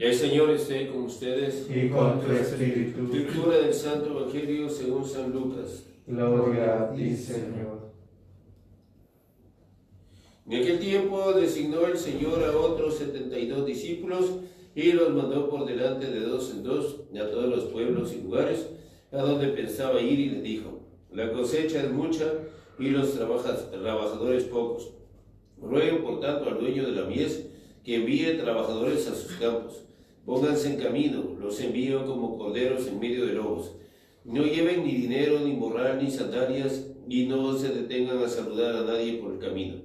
El Señor esté con ustedes. Y con tu espíritu. Lectura del Santo Evangelio según San Lucas. Gloria a ti, Señor. En aquel tiempo designó el Señor a otros 72 discípulos y los mandó por delante de dos en dos a todos los pueblos y lugares a donde pensaba ir, y les dijo: la cosecha es mucha y los trabajadores pocos. Rueguen por tanto al dueño de la mies que envíe trabajadores a sus campos. Pónganse en camino, los envío como corderos en medio de lobos. No lleven ni dinero, ni morral, ni sandalias, y no se detengan a saludar a nadie por el camino.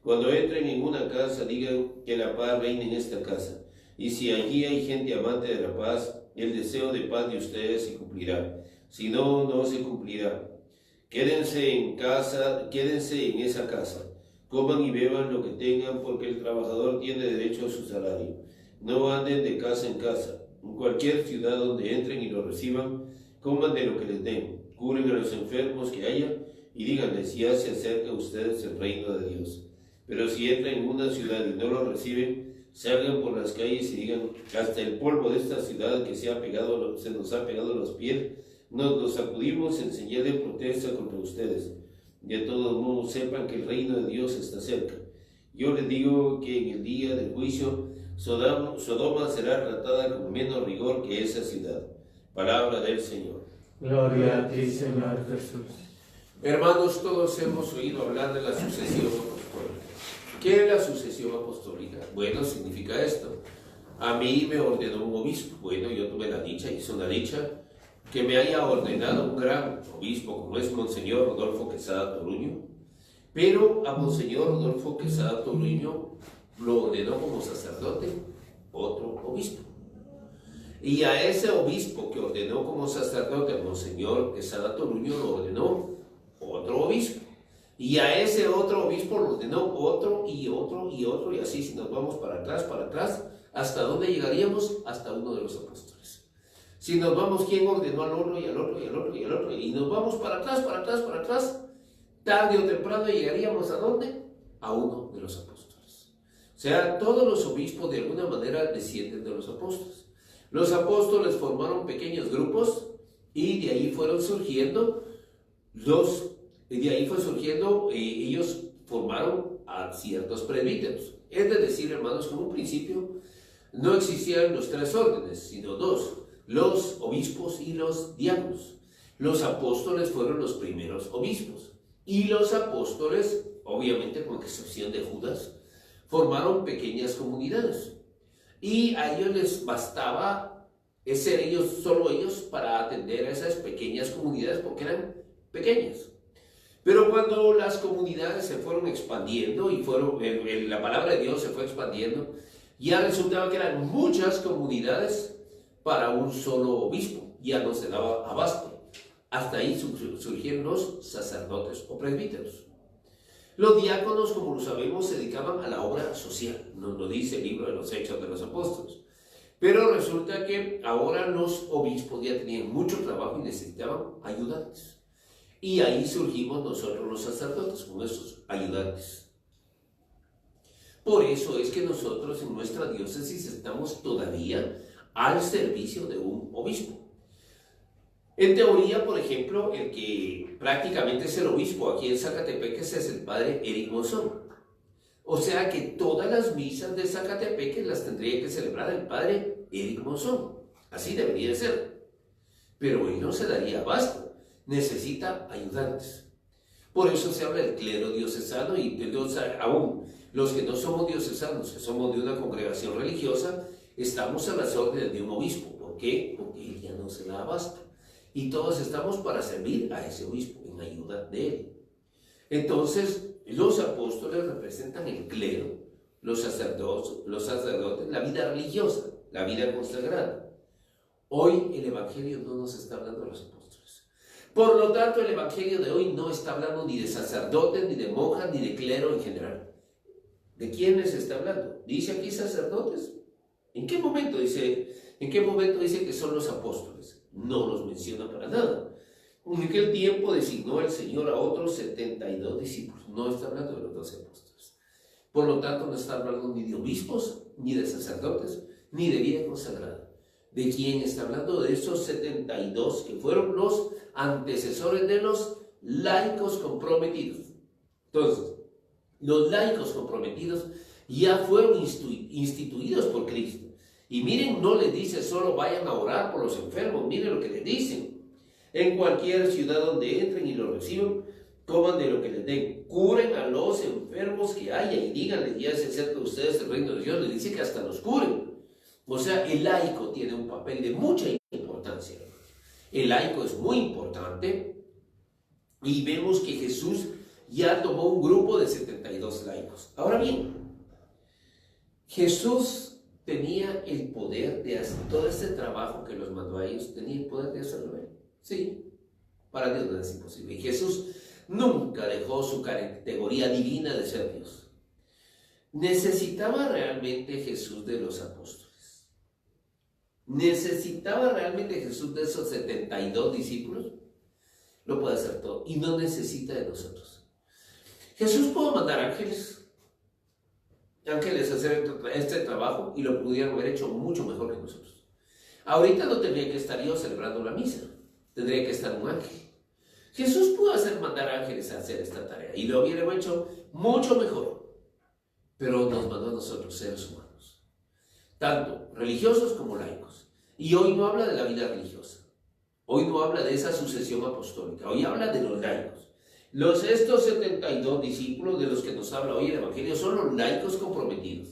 Cuando entren en una casa, digan que la paz reine en esta casa. Y si allí hay gente amante de la paz, el deseo de paz de ustedes se cumplirá. Si no, no se cumplirá. Quédense en esa casa. Coman y beban lo que tengan, porque el trabajador tiene derecho a su salario. No anden de casa en casa. En cualquier ciudad donde entren y lo reciban, coman de lo que les den. Curen a los enfermos que haya y díganles: ya se acerca a ustedes el reino de Dios. Pero si entran en una ciudad y no lo reciben, salgan por las calles y digan: hasta el polvo de esta ciudad que se nos ha pegado a los pies, nos lo sacudimos en señal de protesta contra ustedes. De todos modos, sepan que el reino de Dios está cerca. Yo les digo que en el día del juicio, Sodoma será tratada con menos rigor que esa ciudad. Palabra del Señor. Gloria a ti, Señor Jesús. Hermanos, todos hemos oído hablar de la sucesión apostólica. ¿Qué es la sucesión apostólica? Bueno, significa esto: a mí me ordenó un obispo. Bueno, yo tuve la dicha, hice una dicha, que me haya ordenado un gran obispo como es Monseñor Rodolfo Quesada Toruño. Pero a Monseñor Rodolfo Quesada Toruño lo ordenó como sacerdote otro obispo. Y a ese obispo que ordenó como sacerdote a Monseñor Quesada Toruño lo ordenó otro obispo. Y a ese otro obispo lo ordenó otro y otro y otro, y así, si nos vamos para atrás, ¿hasta dónde llegaríamos? Hasta uno de los apóstoles. Si nos vamos, ¿quién ordenó al otro y al otro y al otro y al otro? Y nos vamos para atrás, tarde o temprano llegaríamos ¿a dónde? A uno de los apóstoles. O sea, todos los obispos de alguna manera descienden de los apóstoles. Los apóstoles formaron pequeños grupos y de ahí fueron surgiendo ellos formaron a ciertos presbíteros. Es decir, hermanos, que en un principio no existían los tres órdenes, sino dos: los obispos y los diáconos. Los apóstoles fueron los primeros obispos, y los apóstoles, obviamente con excepción de Judas, formaron pequeñas comunidades, y a ellos les bastaba ser solo ellos para atender a esas pequeñas comunidades, porque eran pequeñas. Pero cuando las comunidades se fueron expandiendo y la palabra de Dios se fue expandiendo, ya resultaba que eran muchas comunidades para un solo obispo. Ya no se daba abasto. Hasta ahí surgieron los sacerdotes o presbíteros. Los diáconos, como lo sabemos, se dedicaban a la obra social. Nos lo dice el libro de los Hechos de los Apóstoles. Pero resulta que ahora los obispos ya tenían mucho trabajo y necesitaban ayudantes. Y ahí surgimos nosotros los sacerdotes, con esos ayudantes. Por eso es que nosotros en nuestra diócesis estamos todavía al servicio de un obispo. En teoría, por ejemplo, el que prácticamente es el obispo aquí en Zacatepeques es el padre Eric Monzón. O sea que todas las misas de Zacatepeques las tendría que celebrar el padre Eric Monzón. Así debería de ser. Pero él no se daría abasto. Necesita ayudantes. Por eso se habla del clero diocesano, y aún los que no somos diocesanos, que somos de una congregación religiosa, estamos a las órdenes de un obispo. ¿Por qué? Porque él ya no se da abasto. Y todos estamos para servir a ese obispo, en ayuda de él. Entonces, los apóstoles representan el clero, los sacerdotes, la vida religiosa, la vida consagrada. Hoy el Evangelio no nos está hablando de los apóstoles. Por lo tanto, el Evangelio de hoy no está hablando ni de sacerdotes, ni de monjas, ni de clero en general. ¿De quiénes está hablando? ¿Dice aquí sacerdotes? ¿En qué momento dice que son los apóstoles? No los menciona para nada. En aquel tiempo designó el Señor a otros 72 discípulos. No está hablando de los 12 apóstoles. Por lo tanto, no está hablando ni de obispos, ni de sacerdotes, ni de vida consagrada. ¿De quién está hablando? De esos 72 que fueron los antecesores de los laicos comprometidos. Entonces, los laicos comprometidos ya fueron instituidos por Cristo. Y miren, no les dice solo vayan a orar por los enfermos, miren lo que les dicen. En cualquier ciudad donde entren y lo reciban, coman de lo que les den, curen a los enfermos que haya y díganles, ya se acerca a ustedes el reino de Dios, les dice que hasta los curen. O sea, el laico tiene un papel de mucha importancia. El laico es muy importante y vemos que Jesús ya tomó un grupo de 72 laicos. Ahora bien, Jesús tenía el poder de hacer todo este trabajo que los mandó a ellos, tenía el poder de hacerlo él. Sí, para Dios no es imposible. Y Jesús nunca dejó su categoría divina de ser Dios. ¿Necesitaba realmente Jesús de los apóstoles? ¿Necesitaba realmente Jesús de esos 72 discípulos? Lo puede hacer todo y no necesita de nosotros. Jesús pudo mandar ángeles hacer este trabajo y lo pudieron haber hecho mucho mejor que nosotros. Ahorita no tendría que estar yo celebrando la misa, tendría que estar un ángel. Jesús pudo mandar ángeles a hacer esta tarea y lo hubiera hecho mucho mejor, pero nos mandó a nosotros, seres humanos, tanto religiosos como laicos. Y hoy no habla de la vida religiosa, hoy no habla de esa sucesión apostólica, hoy habla de los laicos. Estos 72 discípulos de los que nos habla hoy el Evangelio son los laicos comprometidos.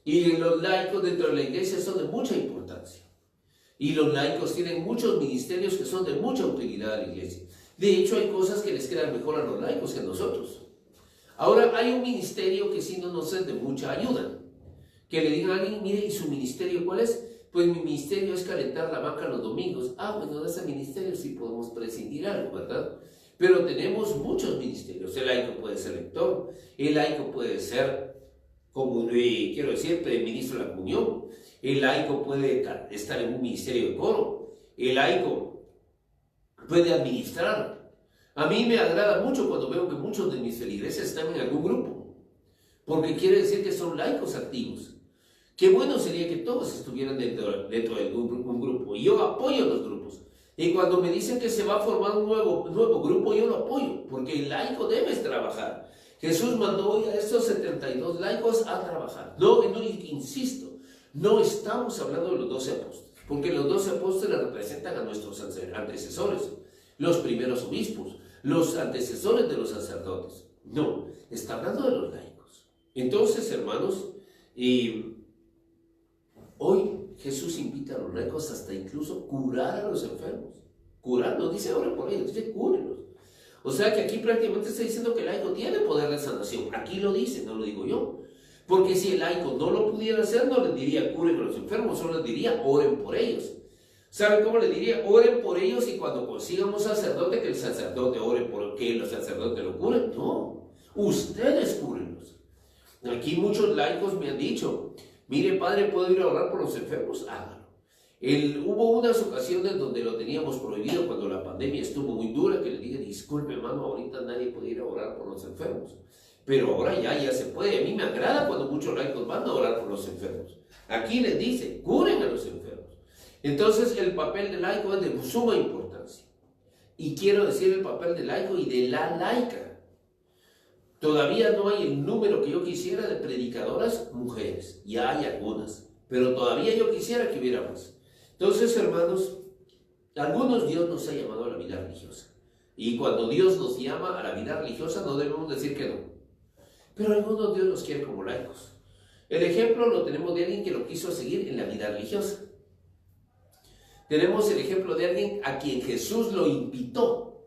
Y los laicos dentro de la iglesia son de mucha importancia. Y los laicos tienen muchos ministerios que son de mucha utilidad a la iglesia. De hecho, hay cosas que les quedan mejor a los laicos que a nosotros. Ahora, hay un ministerio que sí no nos es de mucha ayuda. Que le digan a alguien, mire, ¿y su ministerio cuál es? Pues mi ministerio es calentar la banca los domingos. Ah, bueno, de ese ministerio sí podemos prescindir algo, ¿verdad? Pero tenemos muchos ministerios. El laico puede ser lector, el laico puede ser, ministro de la comunión, el laico puede estar en un ministerio de coro, el laico puede administrar. A mí me agrada mucho cuando veo que muchos de mis feligreses están en algún grupo, porque quiere decir que son laicos activos. Qué bueno sería que todos estuvieran dentro de un grupo, y yo apoyo los grupos. Y cuando me dicen que se va a formar un nuevo grupo, yo lo apoyo, porque el laico debe trabajar. Jesús mandó hoy a estos 72 laicos a trabajar. No, insisto, no estamos hablando de los 12 apóstoles, porque los 12 apóstoles representan a nuestros antecesores, los primeros obispos, los antecesores de los sacerdotes. No, está hablando de los laicos. Entonces, hermanos, hoy Jesús invita a los laicos hasta incluso curar a los enfermos. Curarlos, dice oren por ellos, dice cúrenlos. O sea que aquí prácticamente está diciendo que el laico tiene poder de sanación. Aquí lo dice, no lo digo yo. Porque si el laico no lo pudiera hacer, no les diría curen a los enfermos, solo les diría oren por ellos. ¿Saben cómo les diría? Oren por ellos y cuando consigan un sacerdote, que el sacerdote ore por que los sacerdotes lo curen. No, ustedes cúrenlos. Aquí muchos laicos me han dicho, mire padre, ¿puedo ir a orar por los enfermos? Hágalo. Hubo unas ocasiones donde lo teníamos prohibido cuando la pandemia estuvo muy dura, que le dije, disculpe hermano, ahorita nadie puede ir a orar por los enfermos. Pero ahora ya se puede. A mí me agrada cuando muchos laicos van a orar por los enfermos. Aquí les dice, curen a los enfermos. Entonces el papel del laico es de suma importancia. Y quiero decir el papel del laico y de la laica. Todavía no hay el número que yo quisiera de predicadoras mujeres. Ya hay algunas, pero todavía yo quisiera que hubiera más. Entonces, hermanos, algunos Dios nos ha llamado a la vida religiosa. Y cuando Dios nos llama a la vida religiosa, no debemos decir que no. Pero algunos Dios nos quiere como laicos. El ejemplo lo tenemos de alguien que lo quiso seguir en la vida religiosa. Tenemos el ejemplo de alguien a quien Jesús lo invitó.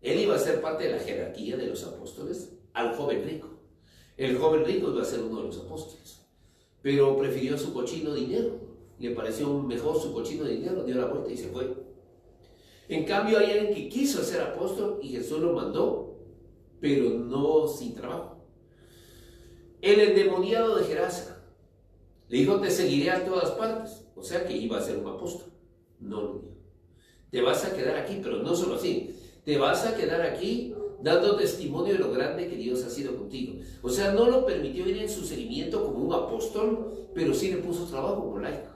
Él iba a ser parte de la jerarquía de los apóstoles, al joven rico. El joven rico iba a ser uno de los apóstoles, pero prefirió su cochino dinero. Le pareció mejor su cochino dinero, dio la vuelta y se fue. En cambio hay alguien que quiso ser apóstol y Jesús lo mandó, pero no sin trabajo. El endemoniado de Gerasa le dijo, te seguiré a todas partes. O sea que iba a ser un apóstol. No lo dijo. Te vas a quedar aquí, pero no solo así. Te vas a quedar aquí dando testimonio de lo grande que Dios ha sido contigo. O sea, no lo permitió ir en su seguimiento como un apóstol, pero sí le puso trabajo como laico.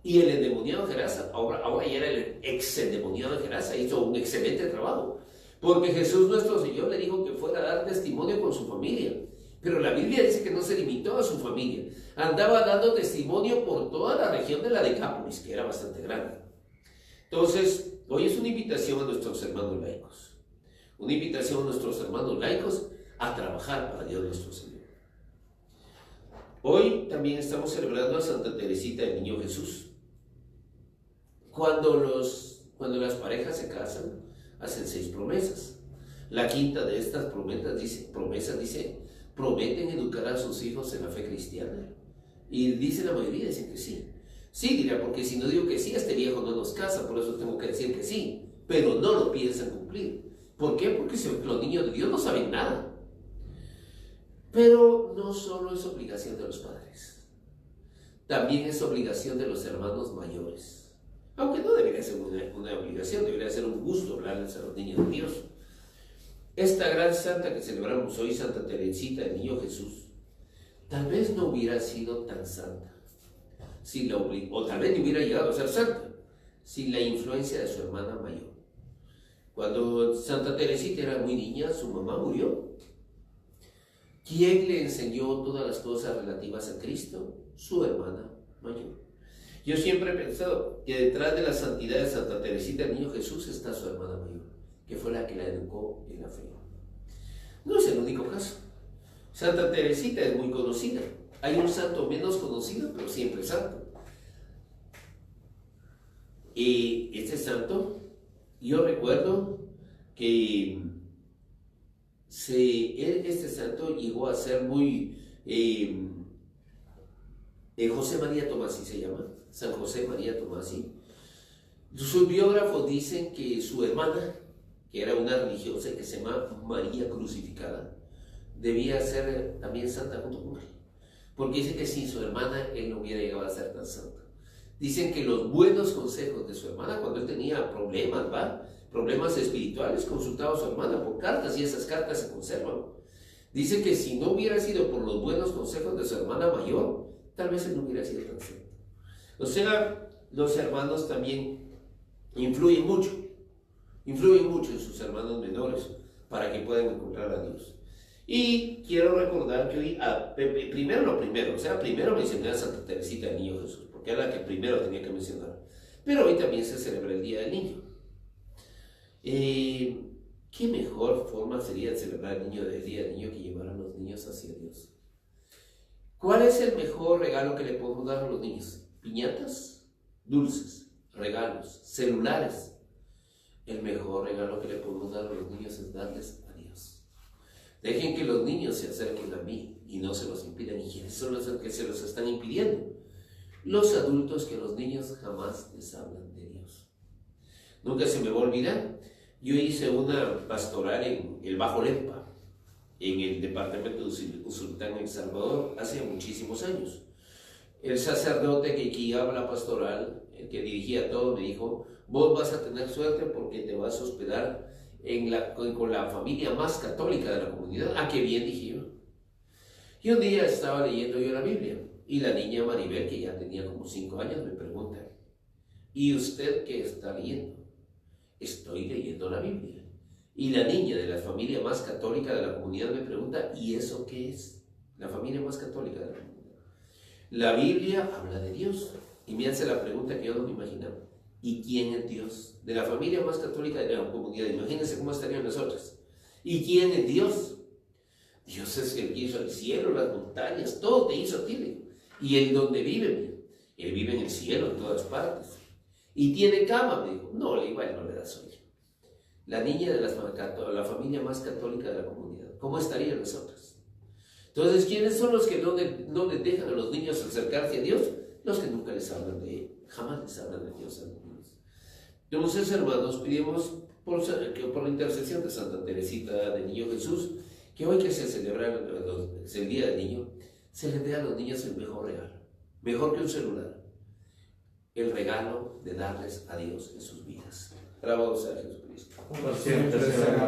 Y el endemoniado de Gerasa, ahora ya era el ex endemoniado de Gerasa, hizo un excelente trabajo. Porque Jesús nuestro Señor le dijo que fuera a dar testimonio con su familia. Pero la Biblia dice que no se limitó a su familia. Andaba dando testimonio por toda la región de la Decápolis, que era bastante grande. Entonces, hoy es una invitación a nuestros hermanos laicos. Una invitación a nuestros hermanos laicos a trabajar para Dios nuestro Señor. Hoy también estamos celebrando a Santa Teresita del Niño Jesús. Cuando las parejas se casan, hacen 6 promesas. La quinta de estas promesas dice, prometen educar a sus hijos en la fe cristiana. Y dice la mayoría, dicen que sí. Sí, dirá, porque si no digo que sí, este viejo no nos casa, por eso tengo que decir que sí. Pero no lo piensan cumplir. ¿Por qué? Porque los niños de Dios no saben nada. Pero no solo es obligación de los padres, también es obligación de los hermanos mayores. Aunque no debería ser una obligación, debería ser un gusto hablarles a los niños de Dios. Esta gran santa que celebramos hoy, Santa Teresita del Niño Jesús, tal vez no hubiera sido tan santa, o tal vez no hubiera llegado a ser santa, sin la influencia de su hermana mayor. Cuando Santa Teresita era muy niña, su mamá murió. ¿Quién le enseñó todas las cosas relativas a Cristo? Su hermana mayor. Yo siempre he pensado que detrás de la santidad de Santa Teresita del Niño Jesús está su hermana mayor, que fue la que la educó en la fe. No es el único caso. Santa Teresita es muy conocida. Hay un santo menos conocido, pero siempre santo. Y este santo, yo recuerdo que este santo llegó a ser muy... José María Tomasi se llama, San José María Tomasi. Sus biógrafos dicen que su hermana, que era una religiosa que se llama María Crucificada, debía ser también santa junto con él. Porque dice que sin su hermana él no hubiera llegado a ser tan santo. Dicen que los buenos consejos de su hermana, cuando él tenía problemas espirituales, consultaba a su hermana por cartas y esas cartas se conservan. Dice que si no hubiera sido por los buenos consejos de su hermana mayor, tal vez él no hubiera sido tan santo. O sea, los hermanos también influyen mucho en sus hermanos menores para que puedan encontrar a Dios. Y quiero recordar que hoy, primero mencioné a Santa Teresita del Niño Jesús, porque era la que primero tenía que mencionar. Pero hoy también se celebra el Día del Niño. ¿Qué mejor forma sería de celebrar el Día del Niño que llevar a los niños hacia Dios? ¿Cuál es el mejor regalo que le podemos dar a los niños? ¿Piñatas? Dulces, regalos, celulares. El mejor regalo que le podemos dar a los niños es darles a Dios. Dejen que los niños se acerquen a mí y no se los impidan. ¿Y quiénes son los que se los están impidiendo? Los adultos que a los niños jamás les hablan de Dios. Nunca se me va a olvidar. Yo hice una pastoral en el Bajo Lempa, en el departamento de Usulután, en El Salvador, hace muchísimos años. El sacerdote que guiaba la pastoral, el que dirigía todo, me dijo: vos vas a tener suerte porque te vas a hospedar con la familia más católica de la comunidad. Ah, qué bien, dije yo. Y un día estaba leyendo yo la Biblia y la niña Maribel, que ya tenía como 5 años, me pregunta: ¿y usted qué está leyendo? Estoy leyendo la Biblia. Y la niña de la familia más católica de la comunidad me pregunta: ¿y eso qué es? La familia más católica de la comunidad. La Biblia habla de Dios. Y me hace la pregunta que yo no me imaginaba: ¿y quién es Dios? De la familia más católica de la comunidad, imagínense cómo estarían nosotros. ¿Y quién es Dios? Dios es el que hizo el cielo, las montañas, todo te hizo a ti. ¿Y él dónde vive? Él vive en el cielo, en todas partes. ¿Y tiene cama? Me dijo. No, igual no le da sueño. La niña de la familia más católica de la comunidad, ¿cómo estarían nosotros? Entonces, ¿quiénes son los que no les dejan a los niños acercarse a Dios? Los que nunca les hablan de Él, jamás les hablan de Dios a los niños. Entonces, hermanos, pedimos por la intercesión de Santa Teresita del Niño Jesús, que hoy que se celebra el Día del Niño, se les dé a los niños el mejor regalo, mejor que un celular, el regalo de darles a Dios en sus vidas. Alabado sea Jesucristo. Por siempre sea